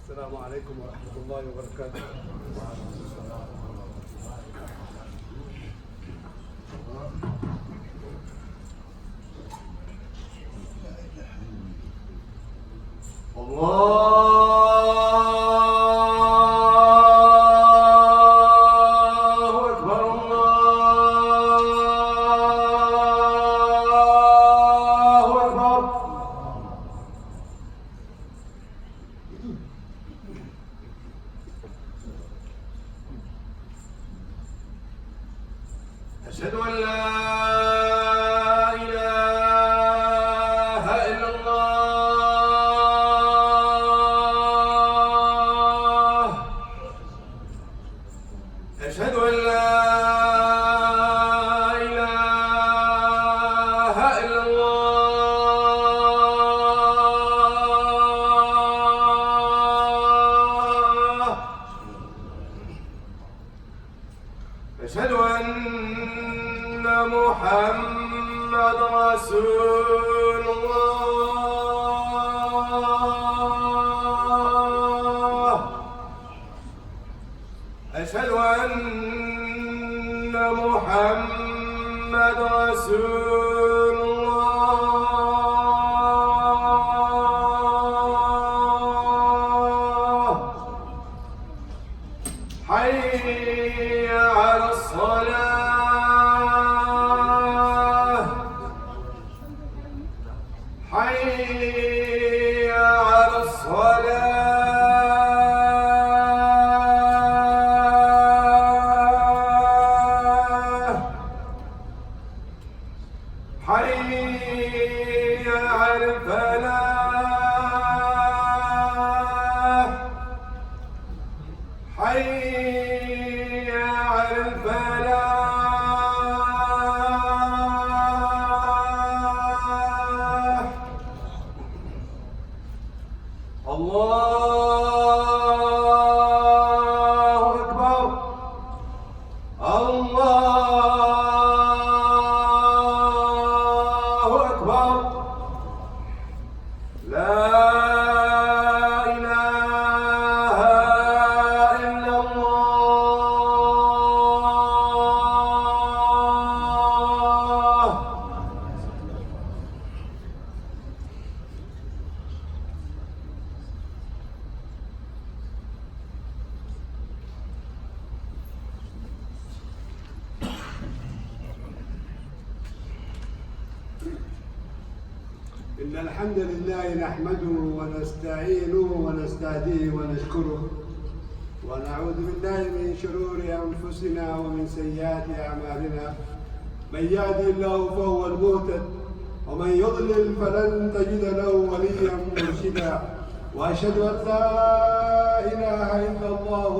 السلام عليكم ورحمة الله وبركاته. أشهد أن لا إله إلا الله. أشهد أن لا إله إلا الله. أشهد أن محمد رسول الله. أشهد أن محمد رسول الله. حي على الصلاة. حي على الصلاة. حي على الفلاح. حي على الفلاح. الله أكبر. الله أكبر. لا إله إلا الله. إن الحمد لله نحمده ونستعينه ونستهديه ونشكره ونعوذ بالله من شرور أنفسنا ومن سيئات أعمالنا. من يهدي الله فهو المهتد ومن يضلل فلن تجد له وليا مرشدا. وأشهد أن لا إله إلا الله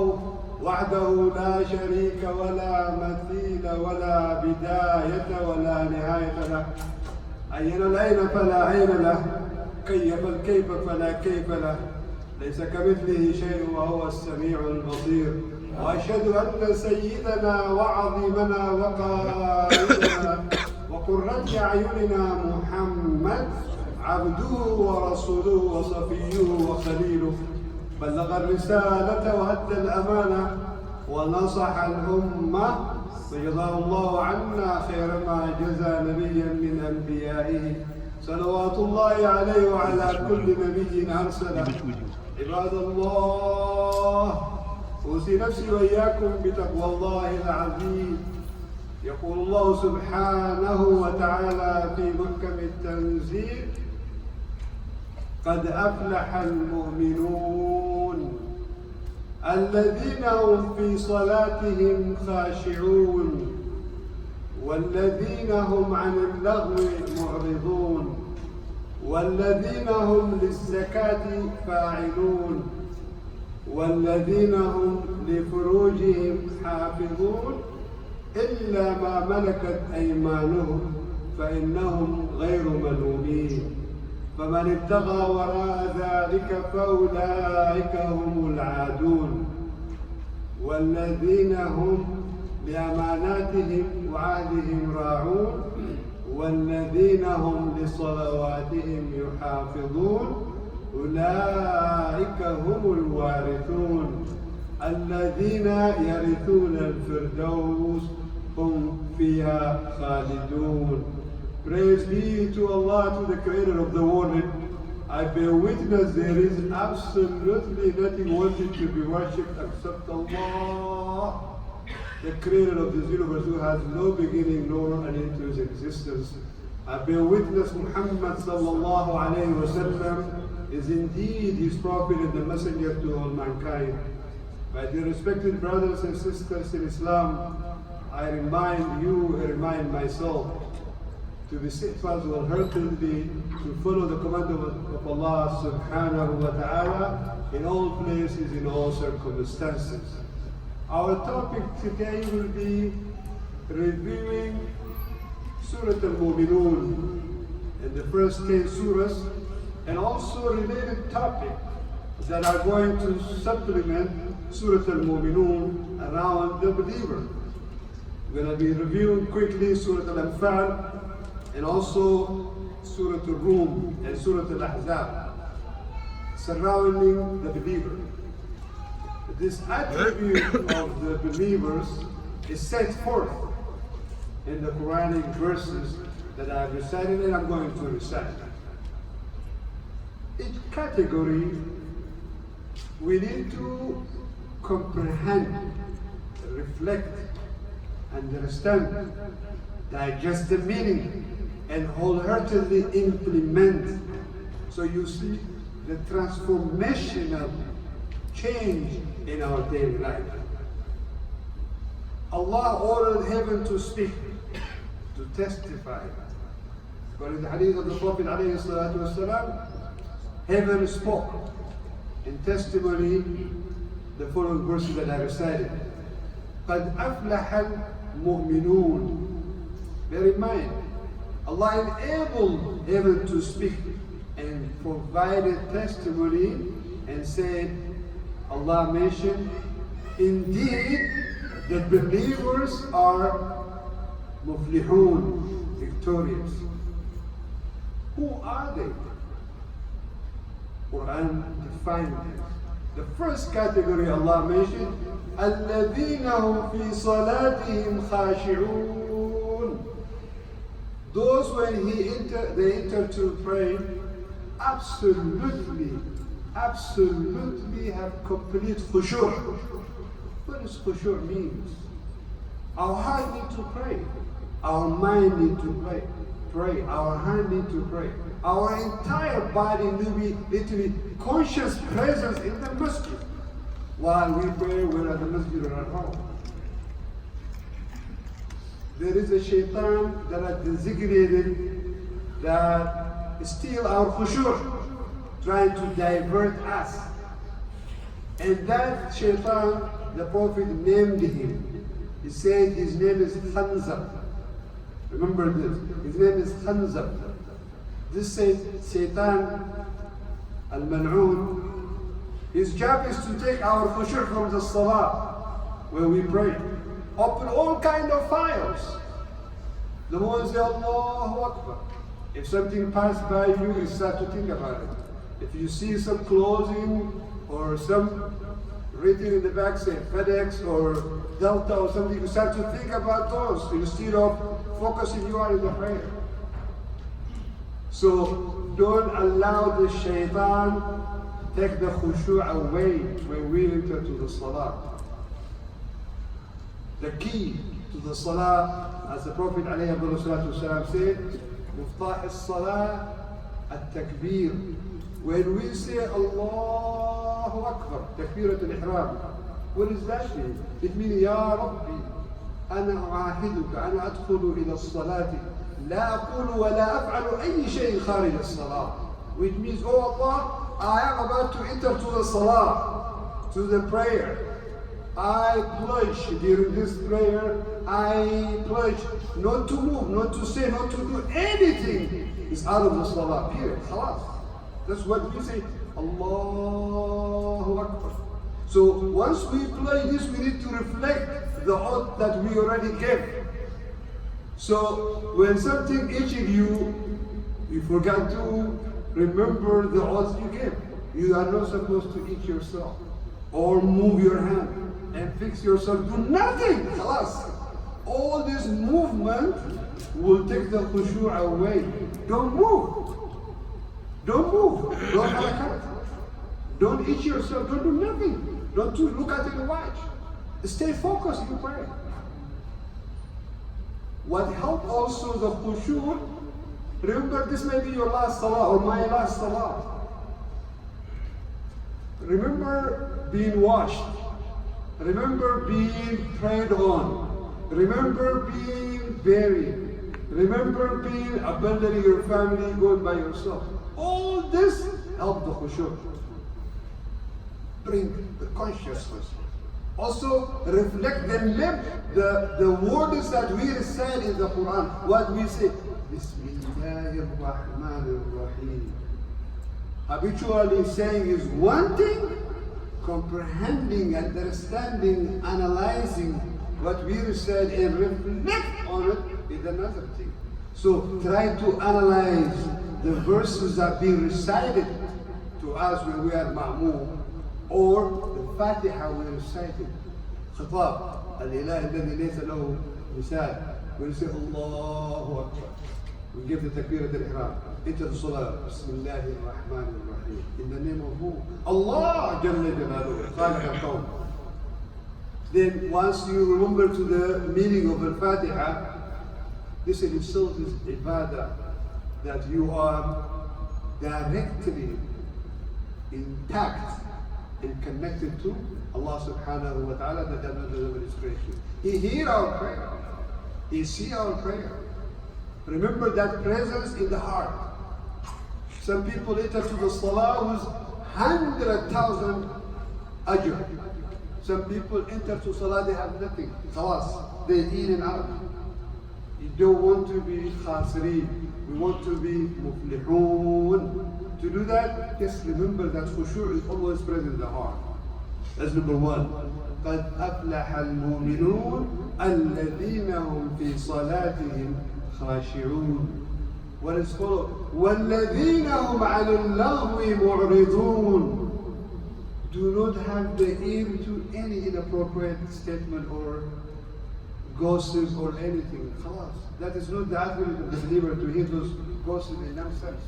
وحده لا شريك ولا مثيل ولا بداية ولا نهاية له. عين العين فلا عين له، كيف الكيف فلا كيف له، ليس كمثله شيء وهو السميع البصير. وأشهد أن سيدنا وعظيمنا وقائدنا وقرة أعيننا محمد عبده ورسوله وصفيه وخليله، بلغ الرسالة وأدى الأمانة ونصح الأمة، فجزاه الله عنا خير ما جزى نبيا من أنبيائه، صلوات الله عليه وعلى كل نبي أرسله. عباد الله، أوصي نفسي وإياكم بتقوى الله العظيم. يقول الله سبحانه وتعالى في محكم التنزيل: قد أفلح المؤمنون الذين هم في صلاتهم خاشعون والذين هم عن اللغو معرضون والذين هم للزكاة فاعلون والذين هم لفروجهم حافظون إلا ما ملكت أيمانهم فإنهم غير ملومين، فمن ابتغى وراء ذلك فأولئك هم العادون، والذين هم لأماناتهم وعهدهم راعون والذين هم لصلواتهم يحافظون أولئك هم الوارثون الذين يرثون الفردوس هم فيها خالدون. Praise be to Allah, to the creator of the world. I bear witness there is absolutely nothing worthy to be worshipped except Allah, the creator of this universe, who has no beginning nor an end to his existence. I bear witness Muhammad sallallahu alayhi wa sallam is indeed his prophet and the messenger to all mankind. My dear respected brothers and sisters in Islam, I remind myself to be steadfast wholeheartedly, to follow the command of Allah subhanahu wa ta'ala in all places, in all circumstances. Our topic today will be reviewing Surah Al-Mominoon and the first 10 surahs, and also related topics that are going to supplement Surah Al-Mominoon around the believer. We're going to be reviewing quickly Surah Al-Anfal and also Surah Al-Rum and Surah Al-Ahzab, surrounding the believer. This attribute of the believers is set forth in the Quranic verses that I've recited and I'm going to recite. Each category we need to comprehend, reflect, understand, digest the meaning, and wholeheartedly implement. So you see the transformational change in our daily life. Allah ordered heaven to speak, to testify. But in the hadith of the Prophet ﷺ, heaven spoke in testimony the following verses that I recited. قَدْ أَفْلَحَ الْمُؤْمِنُونَ. Bear in mind, Allah enabled heaven to speak and provided testimony and said, Allah mentioned, indeed, the believers are muflihun, victorious. Who are they? Quran defined them. The first category Allah mentioned, الَّذِينَ هُمْ فِي صَلَاتِهِمْ خَاشِعُونَ. Those when they enter to pray, absolutely have complete khushu'. What does khushu' means? Our heart need to pray. Our mind need to pray. Our hand need to pray. Our entire body need to be conscious presence in the masjid. While we pray, we're at the masjid or at home. There is a shaitan that are designated that steal our khushu', trying to divert us. And that shaitan, the Prophet named him. He said his name is Khanzab. Remember this. His name is Khanzab. This says Shaitan al-Mal'un. His job is to take our khushu' from the salah where we pray. Open all kind of files. The moment say Allahu Akbar. If something passed by you, you start to think about it. If you see some clothing or some written in the back, say FedEx or Delta or something, you start to think about those instead of focusing you on the prayer. So don't allow the shaitan take the khushu' away when we enter to the salah. The key to the salah, as the Prophet ﷺ said, مفتاح الصلاة التكبير. When we say Allahu Akbar, takbirat al-ihram, what does that mean? It means, Ya Rabbi, أنا أعاهدك أنا أدخل إلى الصلاة لا أقول ولا أفعل أي شيء خارج الصلاة. Which means, oh Allah, I am about to enter to the salah, to the prayer. I pledge during this prayer, I pledge not to move, not to say, not to do anything is out of the salah, period. Khalas. That's what we say, Allahu Akbar. So once we play this, we need to reflect the oath that we already gave. So when something itches you, you forgot to Remember the oath you gave. You are not supposed to eat yourself or move your hand and fix yourself. Do nothing. Khalas. All this movement will take the khushu' away. Don't move. Don't move. Don't harakat. Don't eat yourself. Don't do nothing. Don't look at your watch. Stay focused in prayer. What helped also the khushu', remember this may be your last salah or my last salah. Remember being washed. Remember being prayed on. Remember being buried. Remember being abandoning your family, going by yourself. All this help the khushu'. Bring the consciousness. Also reflect the words that we recite in the Quran. What we say, Bismillah ar-Rahman ar-Rahim. Habitually saying is one thing, comprehending, understanding, analyzing what we recite and reflect on it is another thing. So try to analyze the verses that being recited to us when we are ma'moom, or the Fatiha we recited. Khutbah Al-Ilah الذي ليس له مثال. We say Allahu Akbar. We give the takbirat al-ihram. Enter the salah. Bismillah ar-Rahman ar-Rahim. In the name of who? Allah Jalla Jalaluhu. Khaliq al-Qawm. Then once you remember to the meaning of Al-Fatiha, this in itself is ibadah, that you are directly intact and connected to Allah subhanahu wa ta'ala, that another is creation. He hears our prayer. He sees our prayer. Remember that presence in the heart. Some people enter to the salah with 100,000 ajr. Some people enter to salah, they have nothing. Khalas, they in and out. You don't want to be khasireen. We want to be muflihun. To do that, just remember that khushu' is always present in the heart. That's number one. قَدْ أَفْلَحَ الْمُؤْمِنُونَ الَّذِينَ هُمْ فِي صَلَاتِهِمْ خَاشِعُونَ. What is followed? وَالَّذِينَ هُمْ عَلَى اللَّغْوِ مُعْرِضُونَ. Do not have the ear to any inappropriate statement or gossip or anything. Khalas. That is not the attribute of the believer to hear those gossip and nonsense.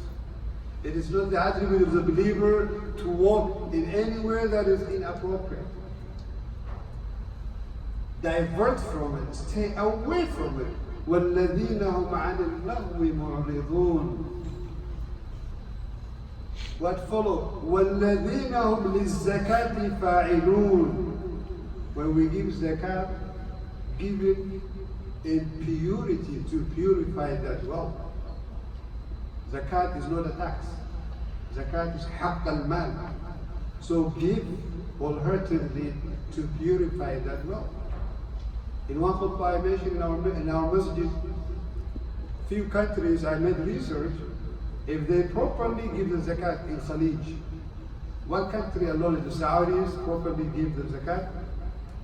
It is not the attribute of the believer to walk in anywhere that is inappropriate. Divert from it. Stay away from it. وَالَّذِينَ هُمْ عَنِ اللَّغْوِ مُعْرِضُونَ. What follow? وَالَّذِينَ هُمْ لِلزَّكَاةِ فَاعِلُونَ. When we give zakat, give it in purity, to purify that wealth. Zakat is not a tax. Zakat is haqq al-mal. So give wholeheartedly to purify that wealth. In one khutbah I mentioned in our masjid, few countries I made research, if they properly give the zakat in Khalij, one country alone, if the Saudis properly give the zakat,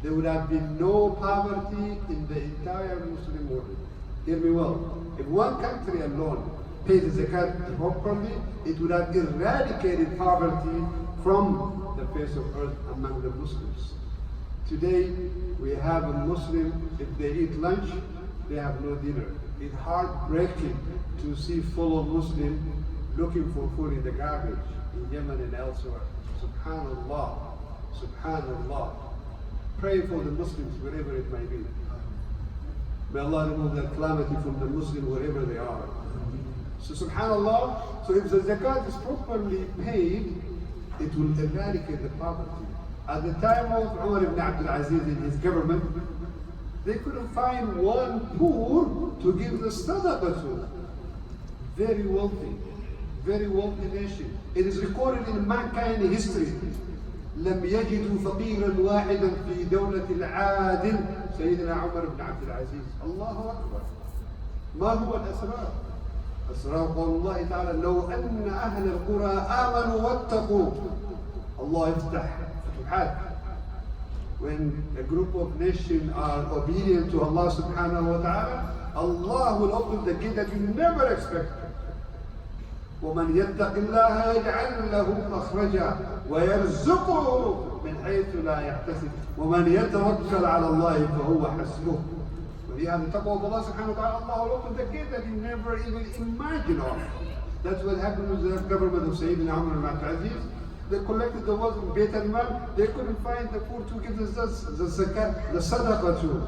there would have been no poverty in the entire Muslim world. Hear me well. If one country alone paid the zakat properly, it would have eradicated poverty from the face of earth among the Muslims. Today, we have a Muslim, if they eat lunch, they have no dinner. It's heartbreaking to see fellow Muslim looking for food in the garbage in Yemen and elsewhere. Subhanallah, Subhanallah. Pray for the Muslims wherever it may be. May Allah remove that calamity from the Muslims wherever they are. So Subhanallah, so if the zakat is properly paid, it will eradicate the poverty. At the time of Umar ibn Abdul Aziz in his government, they couldn't find one poor to give the sadaqah to. Very wealthy nation. It is recorded in mankind history. لم يجدوا فقيرا واحدا في دولة العادل سيدنا عمر بن عبد العزيز. الله أكبر. ما هو الأسرار؟ أسرار قول الله تعالى لو أن أهل القرى آمنوا واتقوا. Allah يفتح فتوحات. When a group of nations are obedient to Allah subhanahu wa ta'ala, Allah will open the gate that you never expected. ومن يتق الله يجعل له مخرجا ويرزقه من حيث لا يحتسب ومن يتوكل على الله فهو حسبه. When you have the taqwa of Allah subhanahu wa ta'ala, Allah will open the gate that you never even imagine of. That's what happened with the government of Sayyidina Umar al-Aziz. They collected the wealth in Bayt al-Mal. They couldn't find the poor to give the zakat, the sadaqah to.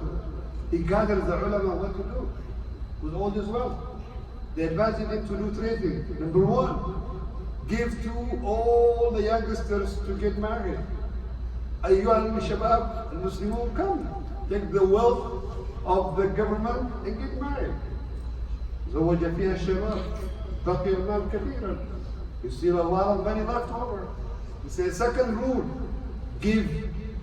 He gathered the ulama what to do with all this wealth. They advised him to do three things. Number one, give to all the youngsters to get married. أيها الشباب المسلمون, come, take the wealth of the government and get married. زوج فيها الشباب بقي المال كثيرا. You see a lot of money left over. He says, second rule, give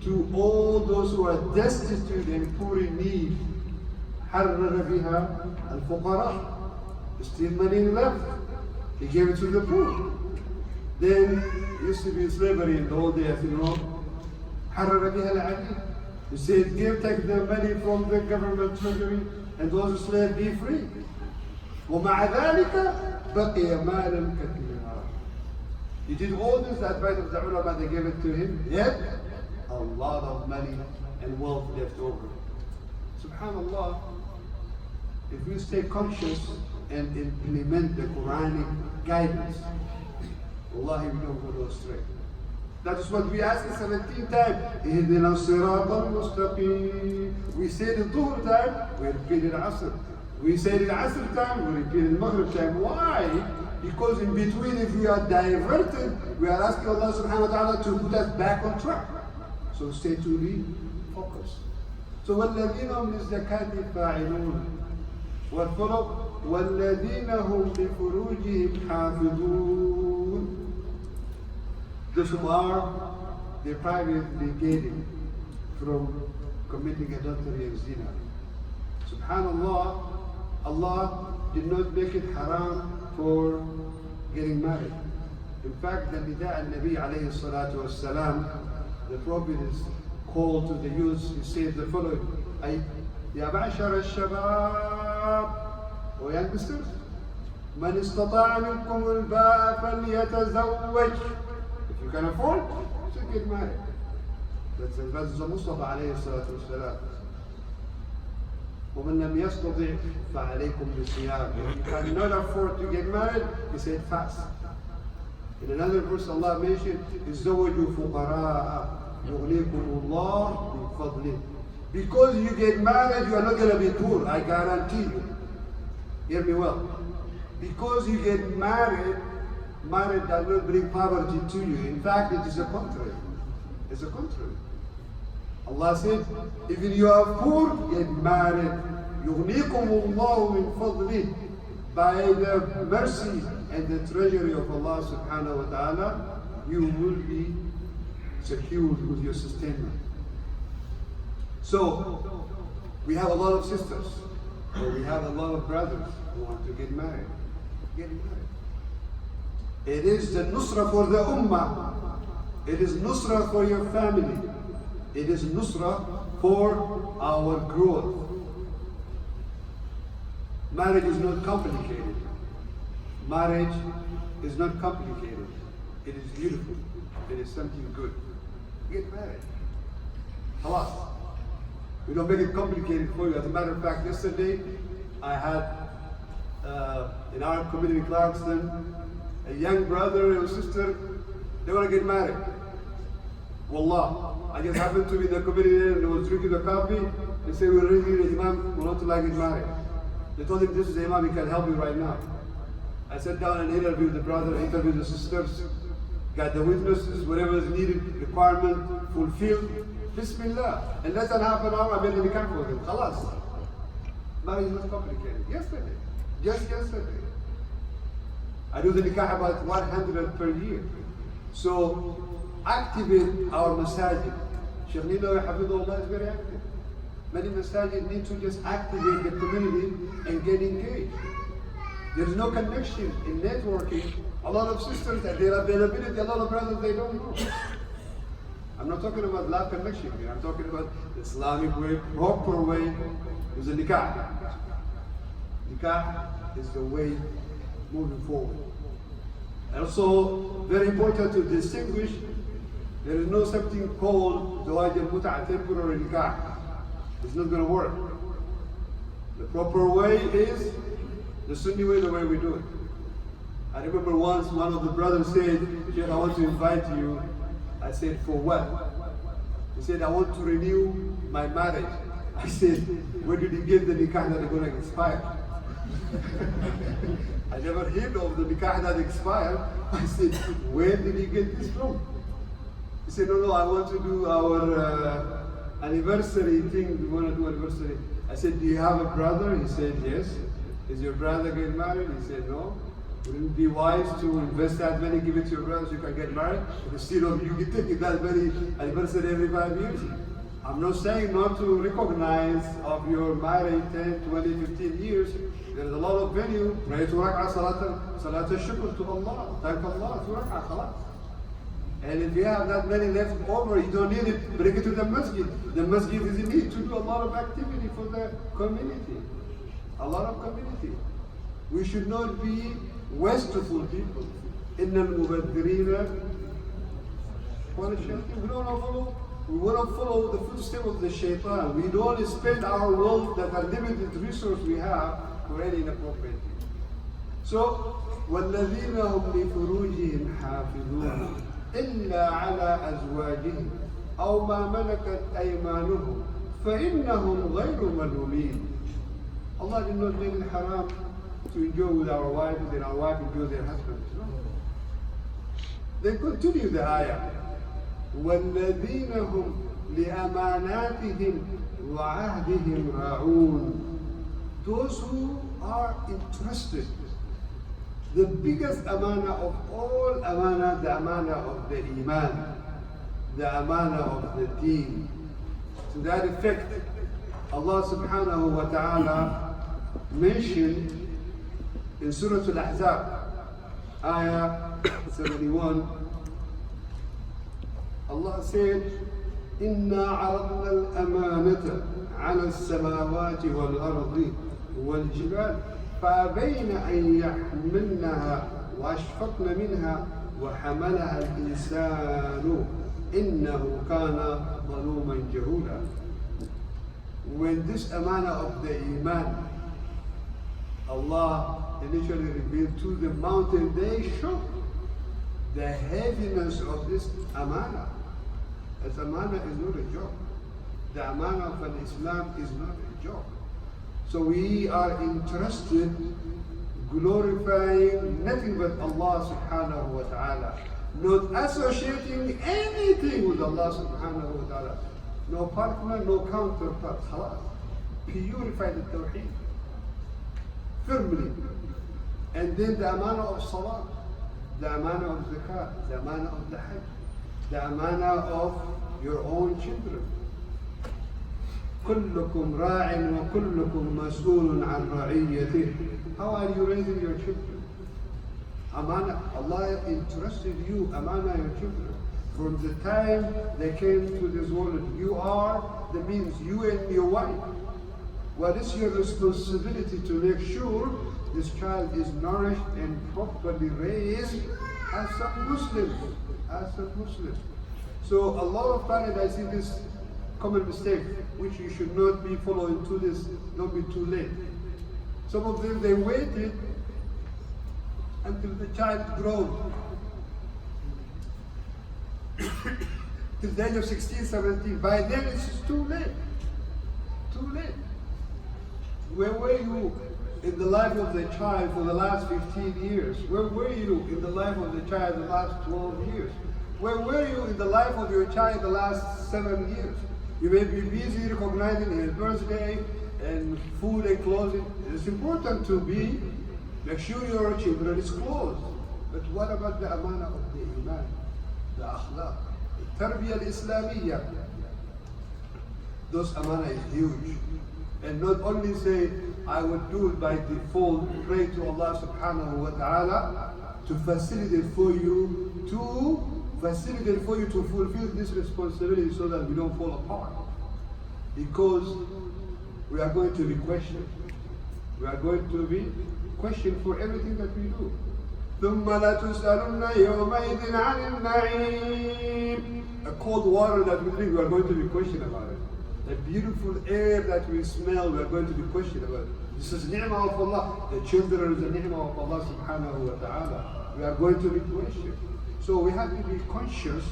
to all those who are destitute and poor in need. حرر بها الفقراء. Still money left. He gave it to the poor. Then it used to be slavery in the old days, you know. حرر بها العبيد. He said, take the money from the government treasury and those slaves be free. ومع ذلك بقي مالا كثيرا. He did all this, the advice of the ulama, they gave it to him, yet a lot of money and wealth left over. Subhanallah, if we stay conscious and implement the Quranic guidance, wallahi we don't go astray. That is what we ask 17 times. اهدنا الصراط المستقيم. We say the Dhuhr time, we repeat the Asr. We say the Asr time, we repeat the Maghrib time. Why? Because in between, if we are diverted, we are asking Allah subhanahu wa ta'ala to put us back on track. So stay truly focused. So وَالَّذِينَ هُمْ لِلزَّكَاةِ فَاعِلُونَ. What follow? وَالَّذِينَ هُمْ لِفُرُوجِهِمْ حَافِظُونَ. Those who are privately gated from committing adultery and zina. Subhanallah, Allah did not make it haram for getting married. In fact, the Nida al-Nabi alayhi salatu was-salam, the Prophet is called to the youth, he said the following, Ya ba'shara al-shabab, O youngsters, man istata'a minkum al-ba'a falyatazawwaj. If you can afford, you should get married. That's the verse of Mustafa alayhi salatu was-salam. وَمَنْ لَمْ يَسْتَطِعْ فَعَلَيْكُمْ بِالصِّيَامِ. If you cannot afford to get married, he said fast. In another verse Allah mentioned, ازَّوَّجُوا فُقَرَاءَ يُغْنِيكُمُ اللَّهُ مِنْ فَضْلِهِ. Because you get married, you are not going to be poor, I guarantee you. Hear me well. Because you get married does not bring poverty to you. In fact, it is a contrary. It's a contrary. Allah said, even you are poor, get married. يُغْنِيكُمُ اللَّهُ مِنْ فَضْلِهِ. By the mercy and the treasury of Allah subhanahu wa ta'ala, you will be secured with your sustainment. So, we have a lot of sisters, or we have a lot of brothers who want to get married. Get married. It is the nusra for the ummah. It is nusra for your family. It is nusra for our growth. Marriage is not complicated. Marriage is not complicated. It is beautiful. It is something good. Get married. Halas. We don't make it complicated for you. As a matter of fact, yesterday I had in our community in Clarkston, a young brother and sister, they want to get married. Wallah. I just happened to be in the community there and they was drinking the coffee. They said, we're really the Imam, we want to like get married. They told him, this is the Imam, he can help you right now. I sat down and interviewed the brother, interviewed the sisters, got the witnesses, whatever is needed, requirement fulfilled. Bismillah. In less than half an hour, I made the nikah for them. Khalas. Marriage is not complicated. Yesterday. Just yesterday. I do the nikah about 100 per year. So, activate our masajid. Sheikh Hafidullah is very active. Many masajid need to just activate the community and get engaged. There is no connection in networking. A lot of sisters, their availability, a lot of brothers, they don't know. I'm not talking about love connection here. I'm talking about the Islamic way, proper way, is the nikah. Nikah is the way moving forward. Also, very important to distinguish, there is no something called Zawaj al-Mut'a, temporary nikah. It's not going to work. The proper way is the Sunni way, the way we do it. I remember once one of the brothers said, Sheikh, I want to invite you. I said, for what? He said, I want to renew my marriage. I said, where did you get the nikah that are going to expire? I never heard of the nikah that expired. I said, where did you get this from? He said, no, I want to do our anniversary thing. We want to do anniversary. I said, do you have a brother? He said, yes. Is your brother getting married? He said, no. Wouldn't it be wise to invest that money, give it to your brother so you can get married? Instead of you taking that money anniversary every 5 years. I'm not saying not to recognize of your married 10, 20, 15 years. There's a lot of venue. Pray to rak'ah, salat al-shukr to Allah. Thank Allah to rak'ah, khalas. And if you have that money left over, you don't need it, bring it to the masjid. The masjid is in need to do a lot of activity for the community. A lot of community. We should not be wasteful people. إِنَّ الْمُبَذِّرِينَ we want to follow the footsteps of the shaitan. We don't spend our wealth that are limited resource we have for any inappropriate thing. So, وَالَّذِينَ هُمْ لِفُرُوجِهِمْ حَافِظُونَ إِلَّا عَلَى أَزْوَاجِهِمْ أَوْ مَا مَلَكَتْ أَيْمَانُهُمْ فَإِنَّهُمْ غَيْرُ مَلُومِينَ. Allah did not make it haram to enjoy with our wives and our wife enjoy their husbands. No. They continue the ayah. وَالَّذِينَ هُمْ لِأَمَانَاتِهِمْ وَعَهْدِهِمْ رَاعُونَ. Those who are entrusted. The biggest amana of all amana, the amana of the iman, the amana of the deen. To that effect, Allah subhanahu wa ta'ala mentioned in Surah Al-Ahzab, ayah 71, Allah said, إِنَّا عَرَضْنَا الْأَمَانَةَ عَلَى السَّمَاوَاتِ وَالْأَرْضِ وَالْجِبَالِ فَأَبَيْنَ أَنْ يَحْمِلْنَهَا وَأَشْفَقْنَ مِنْهَا وَحَمَلَهَا الْإِنسَانُ إِنَّهُ كَانَ ظَلُومًا جَهُولًا. When this amana of the iman, Allah initially revealed to the mountain, they shook the heaviness of this amana. As amana is not a joke. The amana of Islam is not a joke. So we are entrusted glorifying nothing but Allah subhanahu wa ta'ala. Not associating anything with Allah subhanahu wa ta'ala. No partner, no counterpart. Khalas. Purify the tawheed. Firmly. And then the amana of salah, the amana of zakat, the amana of the hajj, the amana of your own children. كلكم راع وكلكم مسؤول عن رعيته. How are you raising your children? Amana, Allah entrusted you, amana your children. From the time they came to this world, you are the means, you and your wife. What is your responsibility to make sure this child is nourished and properly raised as a Muslim? As a Muslim. So a lot of times I see this common mistake, which you should not be following to this, don't be too late. Some of them, they waited until the child grown. Till the age of 16, 17. By then it's too late. Too late. Where were you in the life of the child for the last 15 years? Where were you in the life of the child the last 12 years? Where were you in the life of your child the last 7 years? You may be busy recognizing his birthday and food and clothing. It's important to make sure your children is clothed. But what about the amana of the iman, the akhlaq, the tarbiyah al-islamiyya? Those amana is huge. And not only say, I would do it by default, pray to Allah subhanahu wa ta'ala to facilitate for you to fulfill this responsibility so that we don't fall apart. Because we are going to be questioned. We are going to be questioned for everything that we do. ثم لتسألن يومئذ عن النعيم. A cold water that we drink, we are going to be questioned about it. A beautiful air that we smell, we are going to be questioned about it. This is ni'mah of Allah. The children is a ni'mah of Allah subhanahu wa ta'ala. We are going to be questioned. So we have to be conscious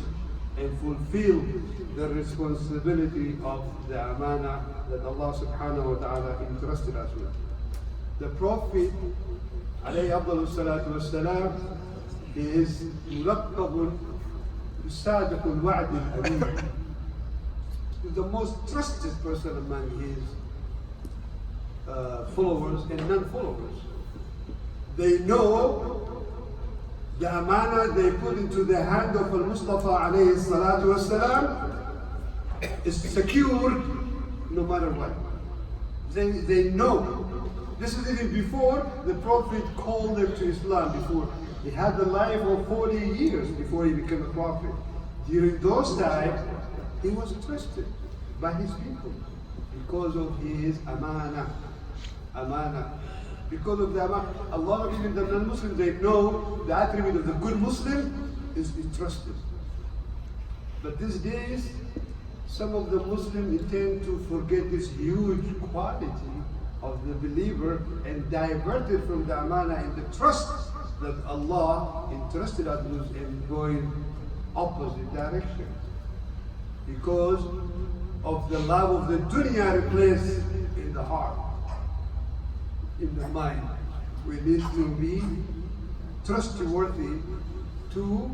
and fulfill the responsibility of the amana that Allah subhanahu wa ta'ala entrusted us with. The Prophet alayhi afdalu salatu wassalam, he is mulaqabun sadiq al-wa'd al-amin. He's the most trusted person among his followers and non-followers. They know the amana they put into the hand of al-Mustafa alayhi salatu wassalam is secured no matter what. They know. This is even before the Prophet called them to Islam, before he had the life of 40 years before he became a Prophet. During those times, he was trusted by his people because of his amana. Because of the amana. Allah, even the non-Muslims, they know the attribute of the good Muslim is trusted. But these days, some of the Muslims tend to forget this huge quality of the believer and diverted from the amana and the trust that Allah entrusted us with and going opposite direction. Because of the love of the dunya replaced in the heart, in the mind. We need to be trustworthy to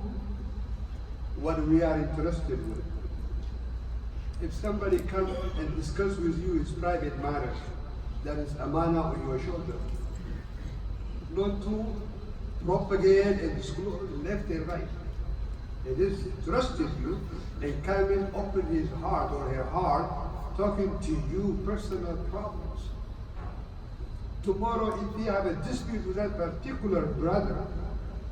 what we are interested with. If somebody comes and discuss with you his private matters, that is amana on your shoulder. Not to propagate and disclose left and right. It is trusted you and coming open his heart or her heart, talking to you personal problems. Tomorrow, if you have a dispute with that particular brother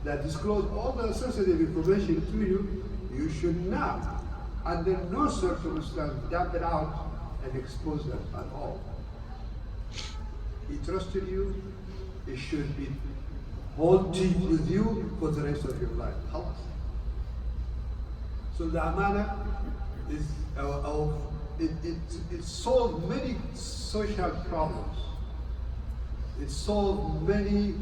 that disclose all the sensitive information to you, you should not, under no circumstance, dump it out and expose them at all. He trusted you, he should be holding with you for the rest of your life. So the amana is it solves many social problems. It solves many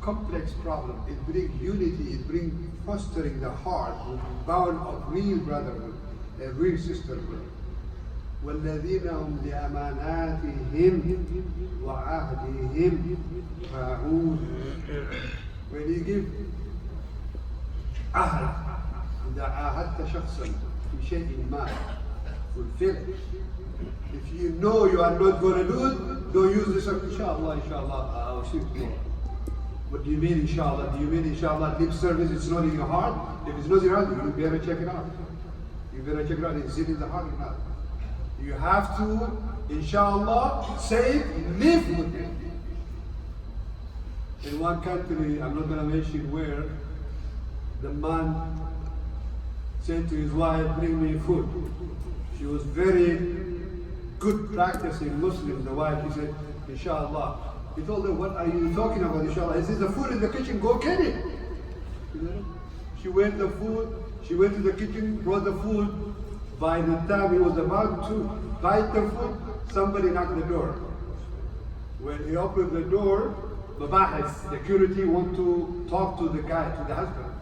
complex problems. It brings unity, it brings fostering the heart with the bond of real brotherhood and real sisterhood. وَالَّذِينَ هُمْ لِأَمَانَاتِهِمْ وَعَهْدِهِمْ رَاعُونَ. When you give ahd, إذا عاهدت شخصا في شيء ما, fulfill it. If you know you are not going to do it, don't use this, inshallah, I'll see it. What do you mean, inshallah? Do you mean, inshallah, lip service, it's not in your heart? If it's not in your heart, you better check it out. You better check it out, is it in the heart or not? You have to, inshallah, say it, live with it. In one country, I'm not going to mention where, the man said to his wife, bring me food. She was very good practicing Muslim, the wife. He said, inshallah. He told her, what are you talking about, inshallah? He said, the food in the kitchen, go get it. She went to the kitchen, brought the food. By the time he was about to bite the food, somebody knocked the door. When he opened the door, Mabahis, security, want to talk to the guy, to the husband.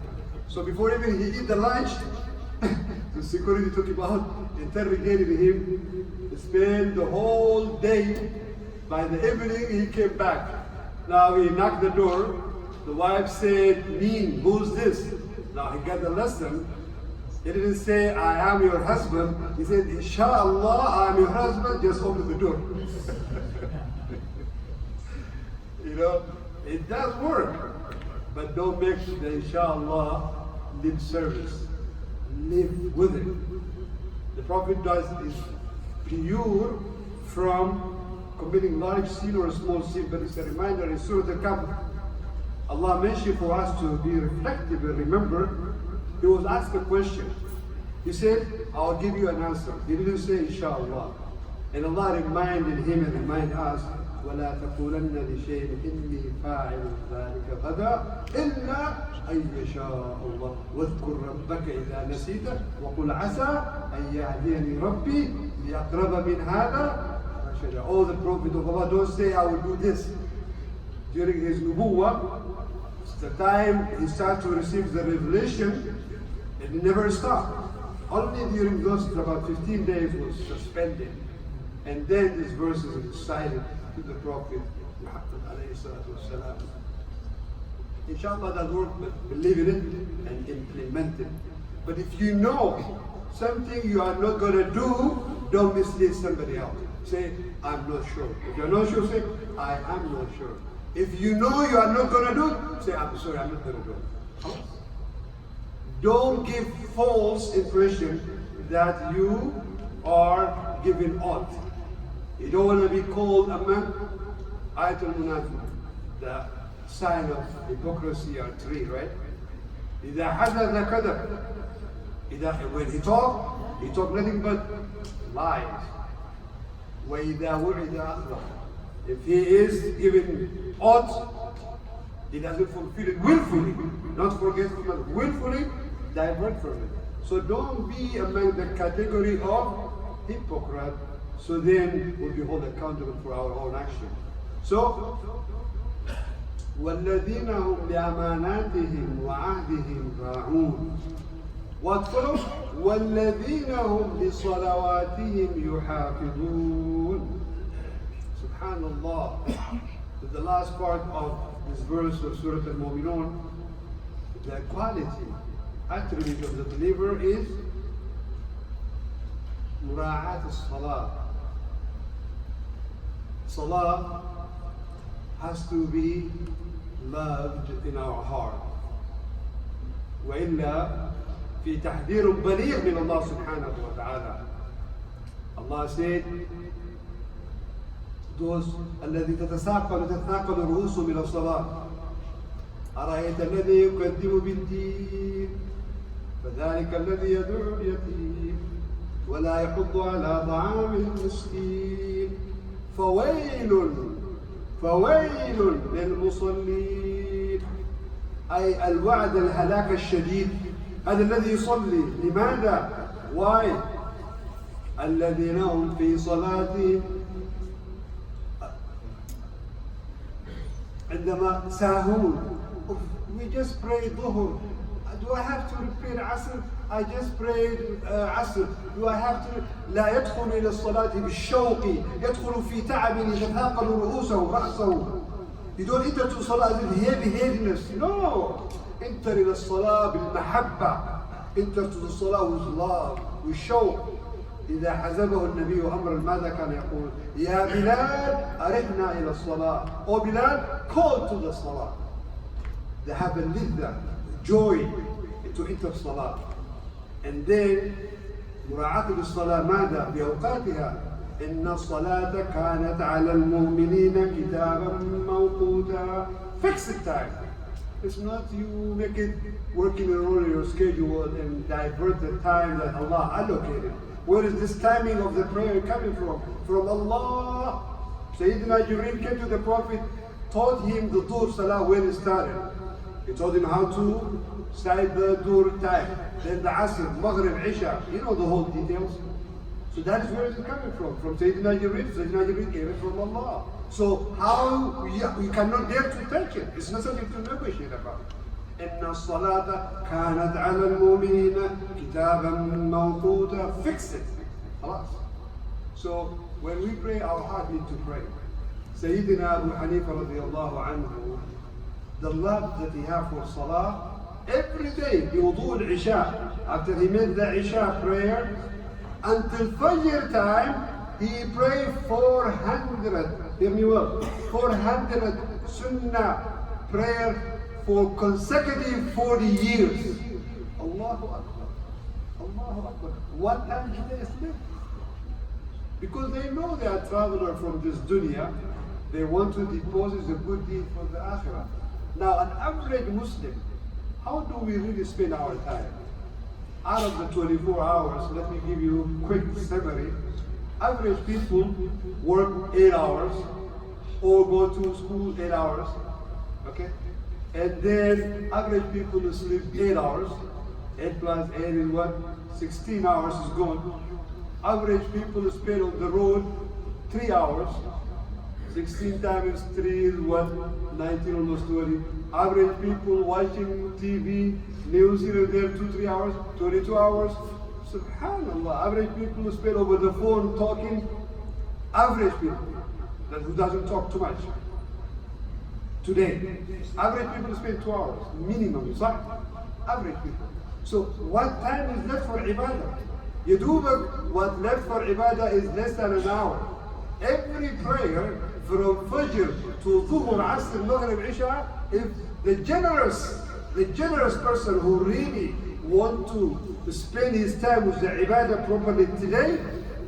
So before even he eat the lunch, the security took him out, interrogated him, spent the whole day. By the evening, he came back. Now he knocked the door. The wife said, Neen, who's this? Now he got the lesson. He didn't say, I am your husband. He said, inshallah, I am your husband, just open the door. You know, it does work. But don't make the inshallah lip service. Live with it. The Prophet does is pure from committing large sin or a small sin, but it's a reminder in Surah Al-Kahf. Allah mentioned for us to be reflective and remember. He was asked a question. He said, I'll give you an answer. He didn't say inshallah. And Allah reminded him and reminded us ولا تقولن لشيء إني فاعل ذلك غدا إلا أن يشاء الله واذكر ربك إذا نسيت وقل عسى أن يهديني ربي لأقرب من هذا. Oh, the Prophet of Allah, don't say I will do this. During his nubuwwah, it's the time he started to receive the revelation, and he never stopped. Only during those about 15 days was suspended. And then this verse is recited to the Prophet Muhammad alayhi salatu wasalam. Inshallah, that word, believe in it and implement it. But if you know something you are not going to do, don't mislead somebody else. Say, I'm not sure. If you're not sure, say, I am not sure. If you know you are not going to do it, say, I'm sorry, I'm not going to do it. Don't give false impression that you are giving oath. You don't want to be called a man. Ayatul Munafiq, the sign of hypocrisy are three, right? إذا حدث كذب. When he talk nothing but lies. وإذا وعد أخلف. If he is giving oath, he doesn't fulfill it willfully, not forgetfully, willfully divert from it. So don't be among the category of hypocrite, so then we'll be held accountable for our own action. So, وَالَّذِينَ هُمْ لِأَمَانَاتِهِمْ وَعَهْدِهِمْ رَاعُونَ. What follows? وَالَّذِينَ هُمْ لِصَلَوَاتِهِمْ يُحَافِظُونَ. Subhanallah. The last part of this verse of Surah Al-Mominoon, the quality, attribute of the believer is mura'at as-salah. Salah has to be loved in our heart. وإلا في تحذير بليغ من الله سبحانه وتعالى. Allah said, those الذي تتثاقل رؤوسهم إلى الصلاة أرأيت الذي يكذب بالدين فذلك الذي يدعو اليتيم ولا يحض على طعام المسكين فويل للمصلين. أي الوعد الهلاك الشديد. هذا الذي يصلي لماذا؟ Why؟ الذين هم في صلاتهم عندما ساهون. We just prayed ظهر. Do I have to repeat Asr? I just prayed Asr. Do I have to? لا يدخل إلى الصلاة بالشوق. يدخل في تعب يتثاقل رؤوسه رأسه. You don't enter to Salah with heaviness. No. Enter إلى الصلاة بالمحبة. Enter to the Salah with love, with showq. إذا حزبه النبي أمرا ماذا كان يقول؟ يا بلال أرحنا إلى الصلاة. Oh Bilal, call to the Salah. They have a lidda, joy to enter Salah. And then مراعاة للصلاة ماذا؟ بأوقاتها. إن الصلاة كانت على المؤمنين كتابا موقوتا. Fix the time. It's not you make it working around your schedule and divert the time that Allah allocated. Where is this timing of the prayer coming from? From Allah. Sayyidina Jibreel came to the Prophet, taught him the Dhuhr Salah when it started. He told him how to start the Dhuhr time. Then the Asr, Maghrib, Isha. You know the whole details. So that is where it is coming from Sayyidina Jibreel. Sayyidina Jibreel came from Allah. So how we cannot dare to touch it. It's not something to negotiate about. إن الصلاة كانت على المؤمنين كتابا موقوتا. Fix it. خلاص. So when we pray, our heart needs to pray. Sayyidina Abu Hanifa radiallahu anhu, the love that he had for Salah, every day, بوضوء العشاء, after he made the Isha prayer, until Fajr time, he prayed 400, hear me well, 400 Sunnah prayer for consecutive 40 years. Allahu Akbar. Allahu Akbar. What time did they sleep? Because they know they are traveler from this dunya. They want to deposit the good deed for the akhirah. Now, an average Muslim, how do we really spend our time? Out of the 24 hours, let me give you a quick summary. Average people work 8 hours, or go to school 8 hours, okay? And then average people sleep 8 hours. 8 plus 8 is what? 16 hours is gone. Average people spend on the road 3 hours. 16 times 3 is what? 19, almost 20. Average people watching TV, news here and there, 2-3 hours, 22 hours. Subhanallah, average people spend over the phone talking. Average people, that who doesn't talk too much. Today, average people spend 2 hours, minimum, صح? Average people. So what time is left for ibadah? You do what left for ibadah is less than an hour. Every prayer from Fajr to Dhuhr, Asr, Maghrib, Isha, if the generous person who really want to spend his time with the ibadah properly today,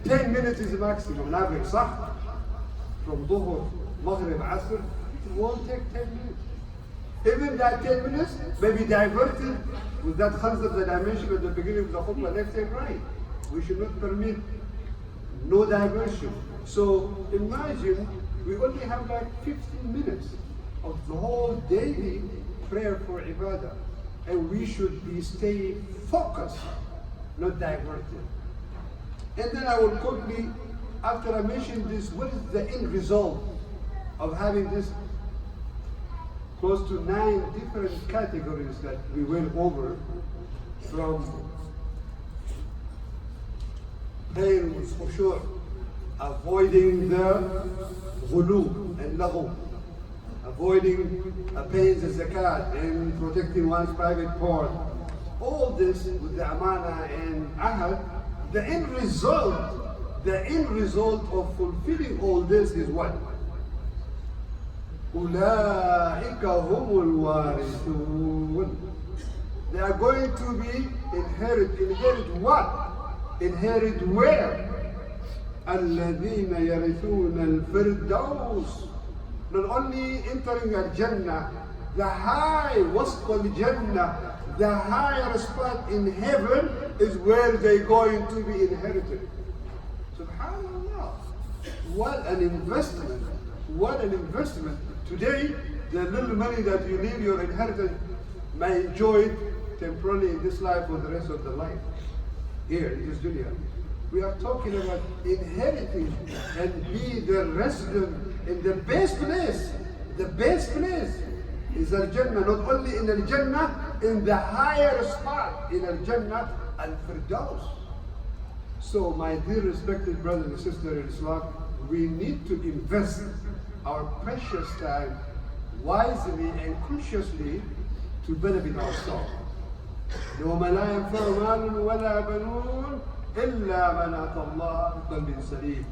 10 minutes is the maximum, on average, صح? From Dhuhr, Maghrib, Asr, it won't take 10 minutes. Even that 10 minutes may be diverted with that concept that I mentioned at the beginning of the khutbah, left and right. We should not permit no diversion. So imagine we only have like 15 minutes of the whole daily prayer for ibadah. And we should be staying focused, not diverted. And then I will quickly, after I mention this, what is the end result of having this close to 9 different categories that we went over, from paying with khushu', avoiding the ghulu and laghu, avoiding paying the zakat and protecting one's private part. All this with the amana and ahad, the end result of fulfilling all this is what? أولئك هم الوارثون. They are going to be inherit what? Inherit where? الذين يرثون الفردوس. Not only entering al-Jannah, the high wasf al-Jannah, the higher spot in heaven is where they're going to be inherited. Subhanallah. What an investment. What an investment. Today, the little money that you leave your inheritance may enjoy it temporarily in this life for the rest of the life. Here in this dunya. We are talking about inheriting and be the resident in the best place. The best place is Al-Jannah. Not only in Al-Jannah, in the higher spot in Al-Jannah, Al-Firdaus. So my dear respected brothers and sisters in Islam, we need to invest our precious time wisely and consciously to benefit ourselves. يوم لا ينفع مال ولا بنون إلا من أتى الله بقلب سليم.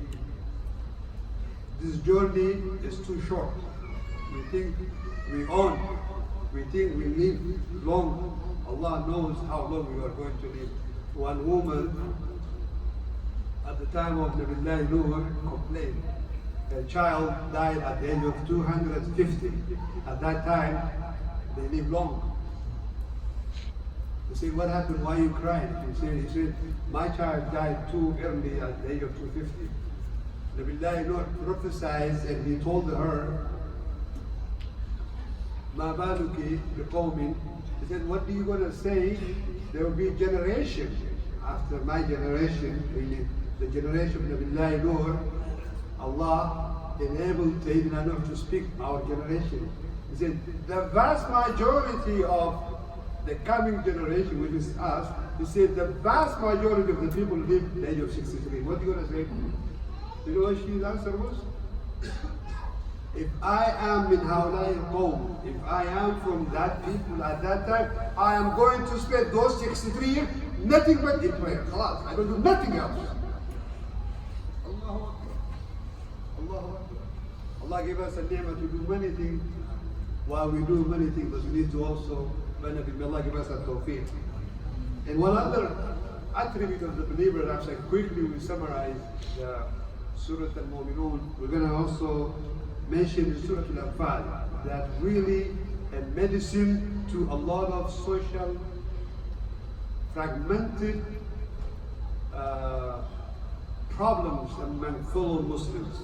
This journey is too short. We think we own. We think we live long. Allah knows how long we are going to live. One woman at the time of Nabiullah Nuh complained. Her child died at the age of 250. At that time, they lived long. He said, what happened? Why are you crying? He said, my child died too early at the age of 250. Nabiullah Nuh prophesied and he told her, Ma baluki biqawmin. He said, what are you going to say? There will be a generation after my generation, really, the generation of Nabiullah Nuh. Allah enabled Sayyidina Nuh to speak our generation. He said, the vast majority of the coming generation, which is us, he said the vast majority of the people live at the age of 63. What are you going to say? You know what his answer was? If I am min hawlai qawm, if I am from that people at that time, I am going to spend those 63 years nothing but in prayer. Khalas, I don't do nothing else. Allahu Akbar. Allahu Akbar. Allah gave us a ni'mah to do many things. While we do many things, but we need to also benefit. May Allah give us a tawfiq. And one other attribute of the believer, as I quickly will summarize the Surah Al-Mominoon, we're going to also mention the Surah Al-Anfal, that really a medicine to a lot of social fragmented problems among fellow Muslims.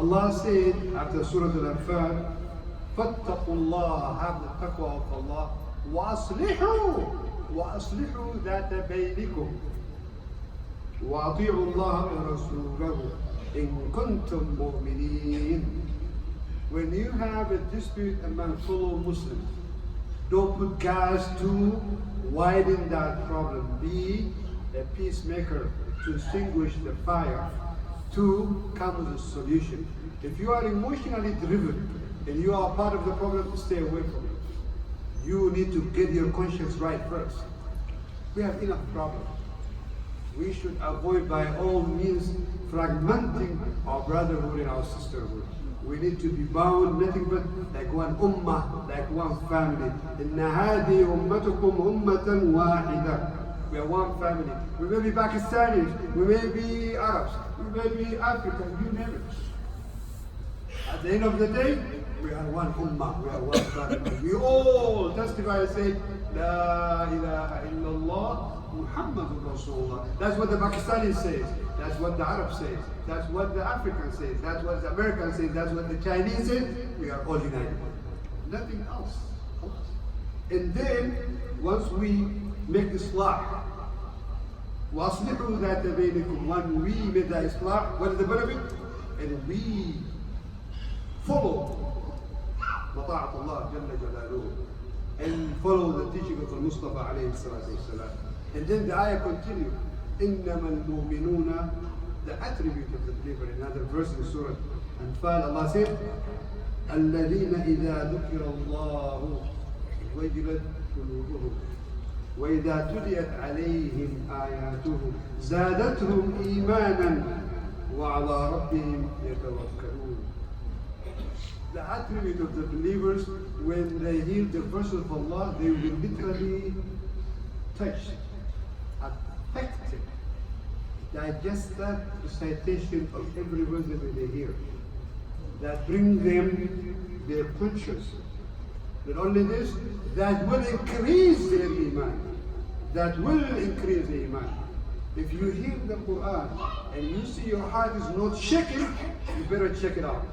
Allah said after Surah Al-Anfal, فَاتَّقُوا اللَّهَ, have the taqwa of Allah, وَأَصْلِحُوا ذَاتَ بَيْنِكُمْ وَأَطِيعُوا اللَّهَ وَرَسُولَهُ إِن كُنتُم مُؤْمِنِينَ. When you have a dispute among fellow Muslims, don't put gas to widen that problem. Be a peacemaker to extinguish the fire, to come with a solution. If you are emotionally driven and you are part of the problem, stay away from it. You need to get your conscience right first. We have enough problems. We should avoid by all means fragmenting our brotherhood and our sisterhood. We need to be bound, nothing but like one ummah, like one family. Inna hadi ummatukum ummatan wahida. We are one family. We may be Pakistanis, we may be Arabs, we may be Africans, you name it. At the end of the day, we are one ummah, we are one family. We all testify and say, La ilaha illallah Muhammadur Rasulullah. That's what the Pakistanis say. That's what the Arabs say. That's what the Africans say. That's what the Americans say. That's what the Chinese say. We are all united. Nothing else. And then, once we make Islah, وَأَصْلِحُوا ذَاتَ بَيْنِكُمْ, when we make the Islah, what is the benefit? And we follow مطاعة الله جل جلاله and follow the teaching of the Mustafa alayhi salatu wasalam. And then the ayah continues, إِنَّمَا الْمُؤْمِنُونَ, the attribute of the believer. In another verse in Surah Anfal, Allah said, الَّذِينَ إِذَا ذُكِرَ اللَّهُ وَجِلَتْ قُلُوبُهُمْ وَإِذَا تُلِيَتْ عَلَيْهِمْ آيَاتُهُ زَادَتْهُمْ إِيمَانًا وَعَلَى رَبِّهِمْ يَتَوَكَّلُونَ. The attribute of the believers, when they hear the verse of Allah, they will literally touch, affected, digest that recitation of every word that they hear. That bring them their conscience. Not only this, that will increase their iman. That will increase the iman. If you hear the Quran and you see your heart is not shaking, you better check it out.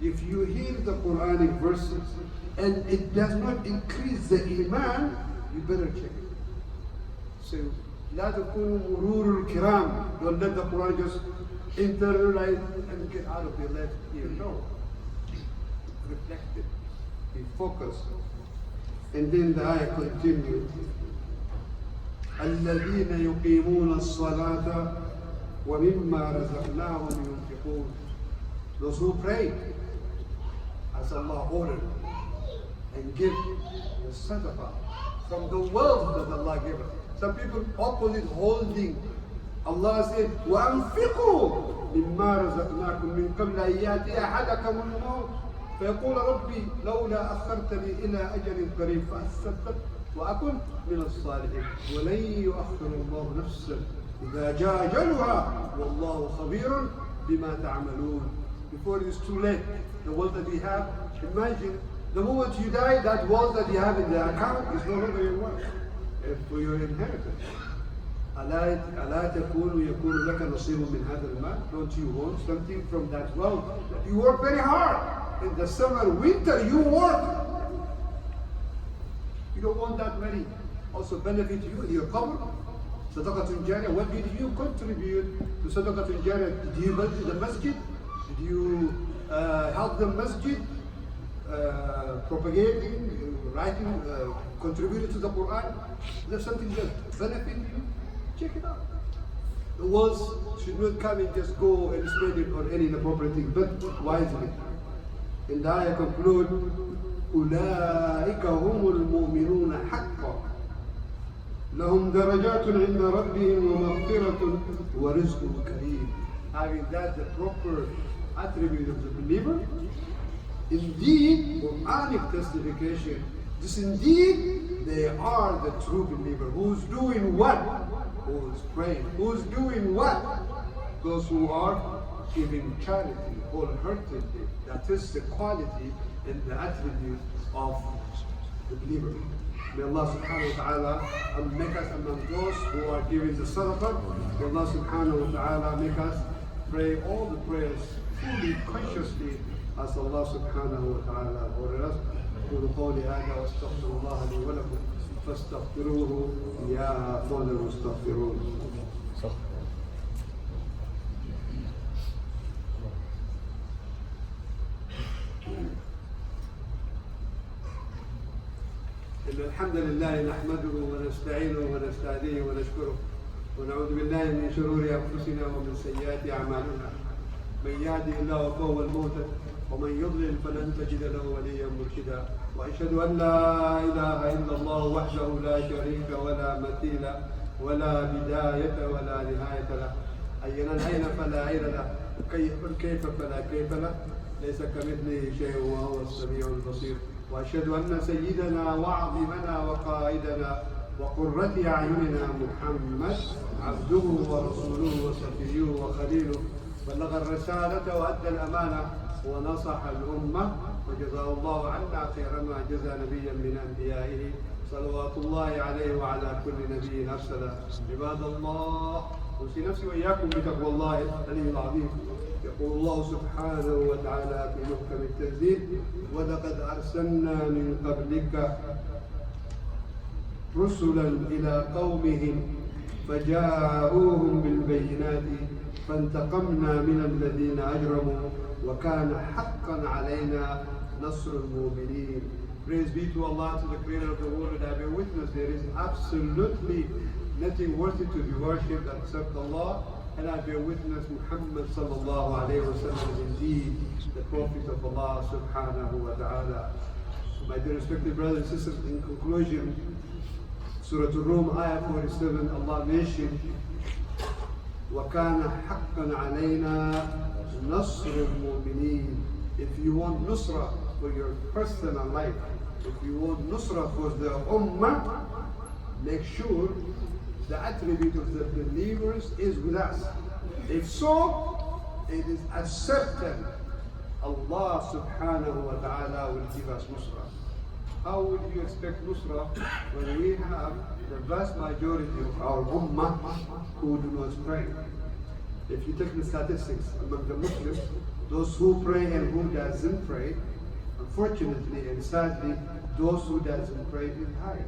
If you hear the Quranic verses and it does not increase the iman, you better check it. So, لا تكونوا مرور الكرام. Don't let the Quran just internalize and get out of your left ear. No. Reflect it. Be focused. And then the ayah continues. الذين يقيمون الصلاة ومما رزقناهم ينفقون. Those who pray as Allah ordered and give the sadaqah from the wealth that Allah gave us. Some people opposite holding. Allah said, وَأَنفِقُوا مِمَّا رَزَقْنَاكُمْ مِنْ قَبْلَ أَنْ يَأْتِيَ أَحَدَكُمُ الْمَوْتُ فيقول ربي لولا أخرتني إلى أجل قريب فأصدق وأكن من الصالحين ولن يؤخر الله نفسا إذا جاء أجلها والله خبير بما تعملون. Before it is too late, the wealth that we have, imagine the moment you die, that wealth that you have in the account is no longer your wealth, for your inheritance. ألا يكون لك نصيب من هذا المال? Don't you want something from that wealth? You work very hard. In the summer, winter, you work. You don't want that money also benefit you in your qabr. Sadaqatun Jariyah, what did you contribute to Sadaqatun Jariyah? Did you build the masjid? Did you help the masjid? Propagating, writing, contributing to the Quran? There's something that benefit you? Check it out. The wealth should not come and just go and spend it on any inappropriate thing, but wisely. And the ayah conclude, أولئك هم المؤمنون حقا لهم درجات عند ربهم ومغفرة ورزق كريم. Having that the proper attribute of the believer, indeed, Quranic testification, this indeed they are the true believer. Who's doing what? Who is praying? Who's doing what? Those who are giving charity wholeheartedly. That is the quality and the attribute of the believer. May Allah subhanahu wa ta'ala make us among those who are giving the sadaqah. May Allah subhanahu wa ta'ala make us pray all the prayers fully, consciously, as Allah subhanahu wa ta'ala ordered us. أقول قولي هذا واستغفر الله لي ولكم فاستغفروه يا أفضل المستغفرون. إن الحمد لله نحمده ونستعينه ونستهديه ونشكره ونعوذ بالله من شرور أنفسنا ومن سيئات أعمالنا. من يهده الله فهو المهتد ومن يضلل فلن تجد له وليا مرشدا. وأشهد أن لا إله إلا الله وحده لا شريك ولا مثيل ولا بداية ولا نهاية له. أين العين فلا عين له كيف فلا كيف له. ليس كمثله شيء وهو السميع البصير. وأشهد أن سيدنا وعظيمنا وقائدنا وقرة أعيننا محمد عبده ورسوله وصفيه وخليله بلغ الرسالة وأدى الأمانة ونصح الأمة وجزاه الله عنا خير ما جزى نبيا من أنبيائه صلوات الله عليه وعلى كل نبي أرسله. عباد الله، أوصي نفسي وإياكم بتقوى الله العلي العظيم. يقول الله سبحانه وتعالى في محكم التنزيل: ولقد أرسلنا من قبلك رسلا إلى قومهم فجاءوهم بالبينات فانتقمنا من الذين أجرموا وكان حقا علينا نصر المؤمنين. Praise be to Allah, to the Creator of the world, and I bear witness there is absolutely nothing worthy to be worshipped except Allah, and I bear witness Muhammad sallallahu alayhi wa sallam is indeed the Prophet of Allah subhanahu wa ta'ala. My dear respected brothers and sisters, in conclusion, Surah Al-Rum, ayah 47, Allah mentioned, وَكَانَ حَقًّا عَلَيْنَا نَصْرُ الْمُؤْمِنِينَ. If you want nusra for your personal life, if you want nusra for the ummah, make sure the attribute of the believers is with us. If so, it is as certain Allah subhanahu wa ta'ala will give us nusra. How would you expect nusra when we have the vast majority of our ummah who do not pray? If you take the statistics among the Muslims, those who pray and who doesn't pray, unfortunately and sadly, those who doesn't pray is high.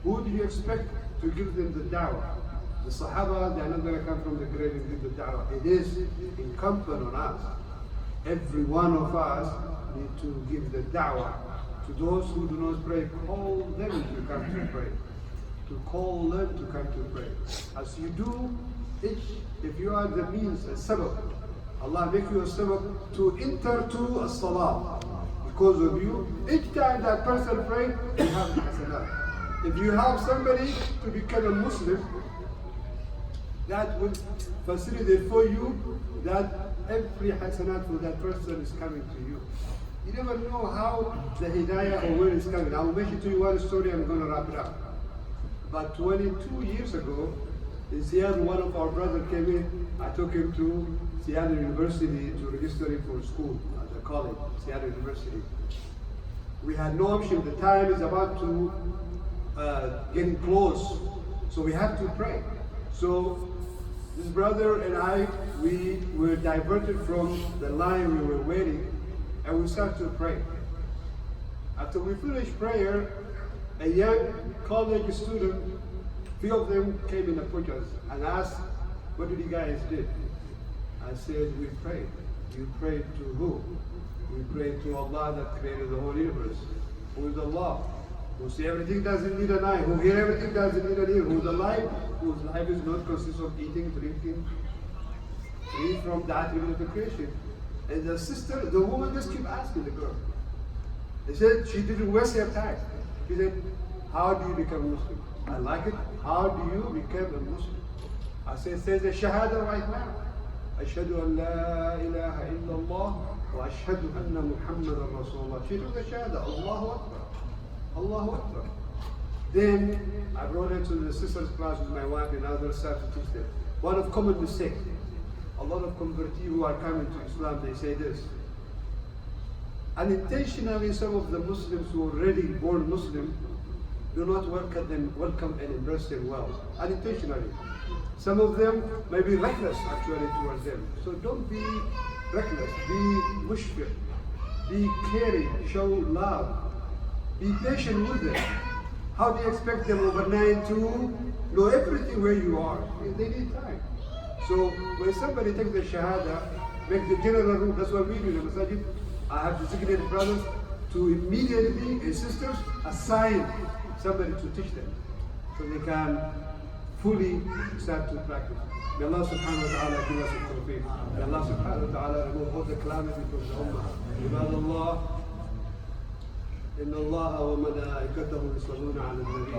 Who do you expect to give them the da'wah? The Sahaba, they are not going to come from the grave and give the da'wah. It is incumbent on us. Every one of us need to give the da'wah to those who do not pray. Call them to come to pray. To call them to come to pray. As you do, if you are the means, a sabab, Allah make you a sabab to enter to a salah. Because of you, each time that person prays, you have hasanah. If you have somebody to become a Muslim, that will facilitate for you that every hasanat for that person is coming to you. You never know how the hidayah or where it's coming. I will mention to you one story, I'm going to wrap it up. About 22 years ago, in Seattle, one of our brothers came in. I took him to Seattle University to register him for school at the college, Seattle University. We had no option. The time is about to getting close, so we have to pray. So this brother and I, we were diverted from the line we were waiting, and we started to pray. After we finished prayer, a young college student, few of them came and approached us and asked, "What did you guys do?" I said, "We prayed." "You prayed to who?" "We prayed to Allah that created the whole universe." "Who is Allah?" "Who see everything doesn't need an eye, who hear everything doesn't need an ear, who's alive, whose life is not consist of eating, drinking, free from the attribute of the creation." And the sister, the woman just kept asking the girl. They said she didn't waste her time. She said, "How do you become Muslim?" "I like it. How do you become a Muslim?" I said, "Say the Shahada right now. Ashhadu an la ilaha illallah wa ashhadu anna Muhammadan Rasulullah." She took the Shahada. Allahu Akbar. Allahu Akbar. Then I brought her to the sister's class with my wife and others started to teach them. One of common mistake. A lot of convertees who are coming to Islam, they say this. Unintentionally, some of the Muslims who are already born Muslim, do not welcome and embrace them well, unintentionally. Some of them may be reckless actually towards them. So don't be reckless, be mushfiq, be caring, show love, be patient with them. How do you expect them overnight to know everything where you are? They need time. So when somebody takes the shahada, make the general rule, that's what we do in the masajid. I have designated brothers to immediately, and sisters, assign somebody to teach them so they can fully start to practice. May Allah subhanahu wa ta'ala give us the tawfiq. May Allah subhanahu wa ta'ala remove all the calamity from the ummah. عباد الله إن الله وملائكته يصلون على النبي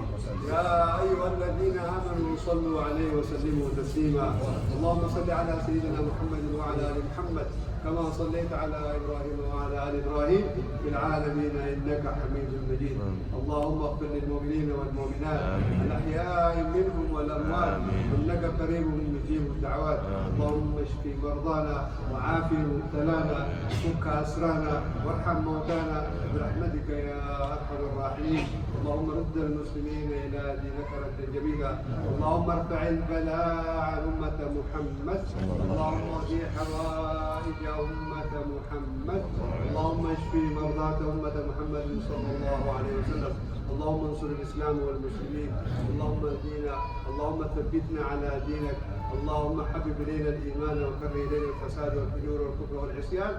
يا أيها الذين آمنوا صلوا عليه وسلموا تسليما اللهم صل على سيدنا محمد وعلى آل محمد كما صليت على إبراهيم وعلى آل إبراهيم في العالمين إنك حميد مجيد اللهم اغفر للمؤمنين والمؤمنات الأحياء منهم والأموات إنك قريب مجيب الدعوات اللهم اشف مرضانا وعافي مبتلانا فك أسرانا وارحم موتانا برحمتك يا أرحم الراحمين اللهم رد المسلمين إلى دينك ردا جميلا اللهم ارفع البلاء عن أمة محمد اللهم اهد حوائج أمة محمد اللهم اشف مرضاة أمة محمد صلى الله عليه وسلم اللهم انصر الإسلام والمسلمين اللهم اهدنا اللهم ثبتنا على دينك اللهم حبب إلينا الإيمان وكره إلينا الفساد والفجور والكفر والعصيان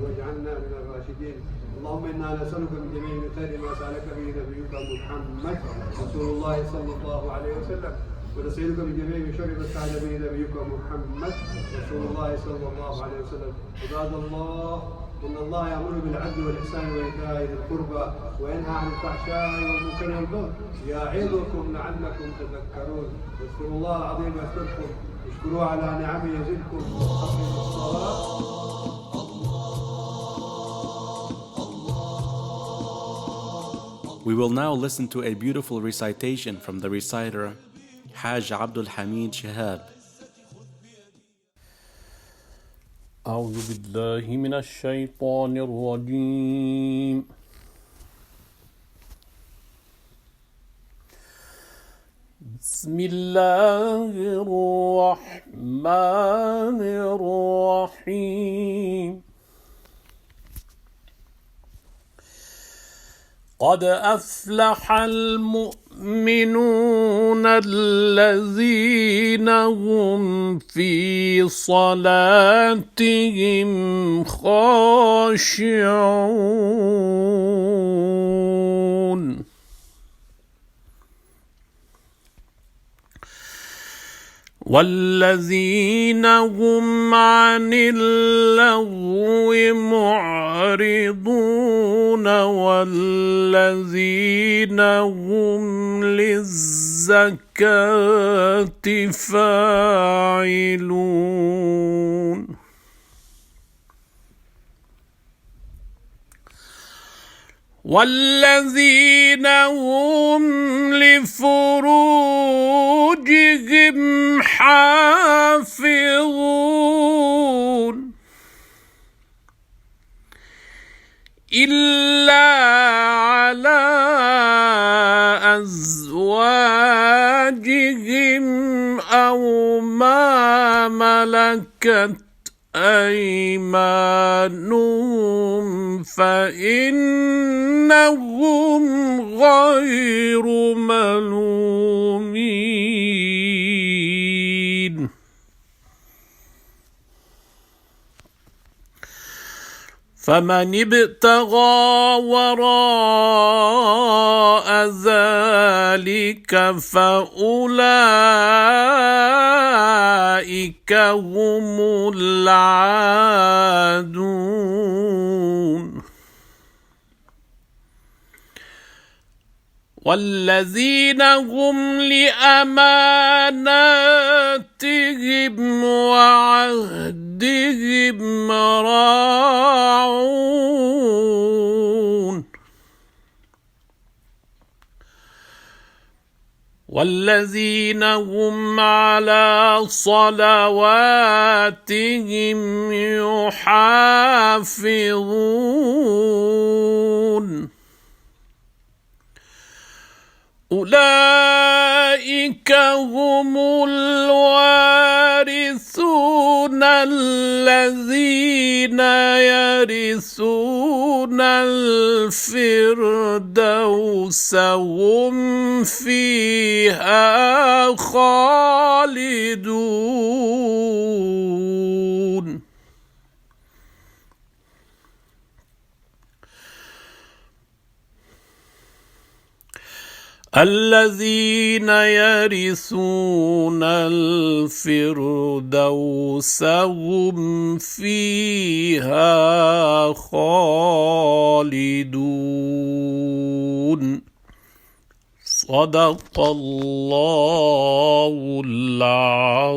واجعلنا من الراشدين اللهم إنا نسألك من جميع خير ما سألك به نبيك محمد رسول الله صلى الله عليه وسلم ونسألك من جميع شر ما استعاذ به نبيك محمد رسول الله صلى الله عليه وسلم عباد الله إن الله يأمر بالعدل والإحسان وإيتاء ذي القربى وينهى عن الفحشاء والمنكر والبغي يعظكم لعلكم تذكرون اذكروا الله العظيم يذكركم اشكروه على نعمه يزدكم أقيموا الصلاة. We will now listen to a beautiful recitation from the reciter Hajj Abdul Hamid Shihab. أعوذ بالله من الشيطان الرجيم بسم الله الرحمن الرحيم قد أفلح المؤمنون الذين هم في صلاتهم خاشعون والذين هم عن اللغو معرضون والذين هم للزكاة فاعلون والذين هم لفروجهم حافظون إلا على أزواجهم أو ما ملكت أيمانهم فإنهم غير ملومين فمن ابتغى وراء ذلك فأولئك هم العادون والذين هم لأماناتهم وعهدهم راعون والذين هم على صلواتهم يحافظون أولئك هم الوارثون الذين يرثون الفردوس هم فيها خالدون. الذين يرثون الفردوس هم فيها خالدون. صدق الله العظيم.